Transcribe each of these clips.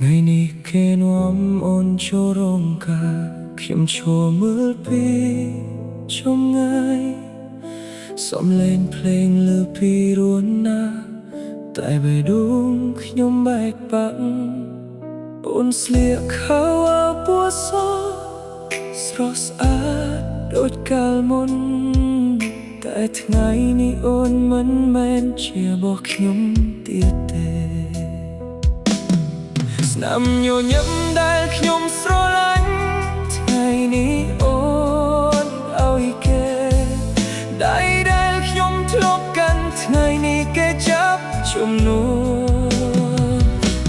ថ្ងៃនេះគេនាំអូនចូលរោងការខ្ញុំឈរមើលពីចម្ងាយសំឡេងភ្លេងលើពីរួនណាតែបេះដូងខ្ញុំបែកបាក់អូនស្លៀកខោអាវពណ៌សស្រស់ស្អាតដូចកាលមុនតែថ្ងៃនេះអូនមិនមែនជារបស់ខ្ញុំទៀតទេស្នាមញញឹមដែលខ្ញុំស្រឡាញ់ថ្ងៃនេះអូនឲ្យគេដៃដែលខ្ញុំធ្លាប់កាន់ថ្ងៃនេះគេចាប់ជំនួ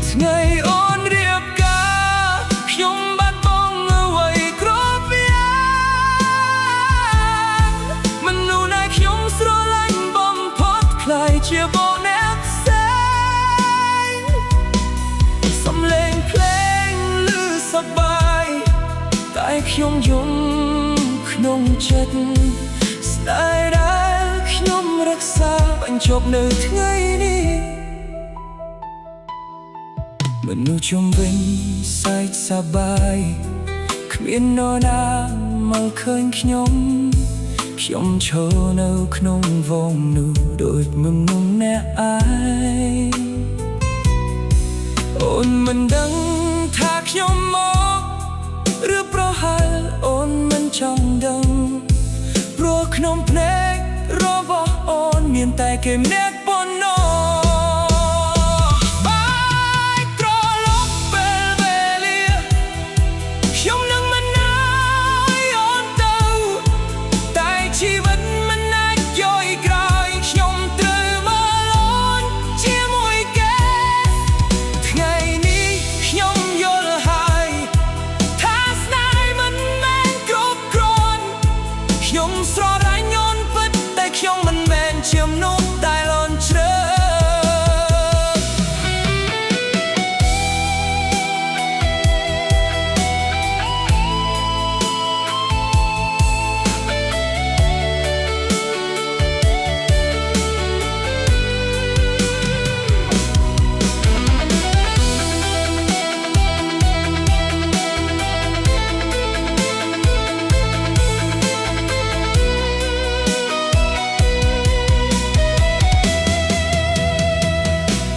សថ្ងៃអូនរៀបការខ្ញុំបាត់បង់អ្វីគ្រប់យ៉ាងមនុស្សដែលខ្ញុំស្រឡាញ់បំផុតខ្លាយជាបងអ្នកផ្សេងសំឡេងភ្លេងឮសប្បាយតែខ្ញុំយំក្នុងចិត្តស្ដាយដែលខ្ញុំរក្សាបញ្ចប់នៅថ្ងៃនេះមនុស្សជុំវិញសើចសប្បាយគ្មាននរណាមកឃើញខ្ញុំឈរនៅក្នុងវងនោះដូចមុំមុំអ្នកឯងអូនមិនដឹងថាខ្ញុំមកឬប្រហែលអូនមិនចង់ដឹងព្រោះក្នុងភ្នែករបស់អូនមានតែគេម្នាក់ប៉ុណ្ណោះបាយត្រឡប់ពេលវេលាខ្ញុំនឹងមិនឲ្យអូនទៅតែជីវិតមិនអាចយកក្រោយខ្ញុំត្រូវមកលន់ជាមួយគេថ្ងៃនេះខ្ញុំយល់ហើយថាស្នេហ៍មិនមែនគ្រប់គ្រាន់ខ្ញុំស្រឡាញ់អូនពិតតែខ្ញុំមិនមែនជាមនុស្សដែលអូនជ្រើ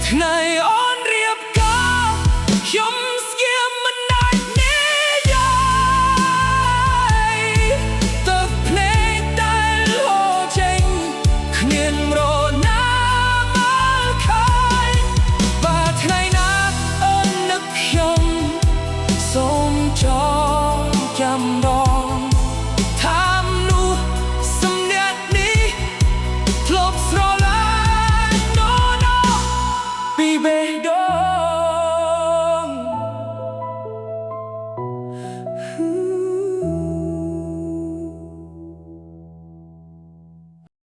ថ្ងៃអូនរៀបការខ្ញុំស្ងៀមមិនអាចនិយាយទឹកភ្នែកដែលហូរចេញគ្មានរណាមកឃើញបើថ្ងៃណាអូននឹកខ្ញុំសូមចងចាំរ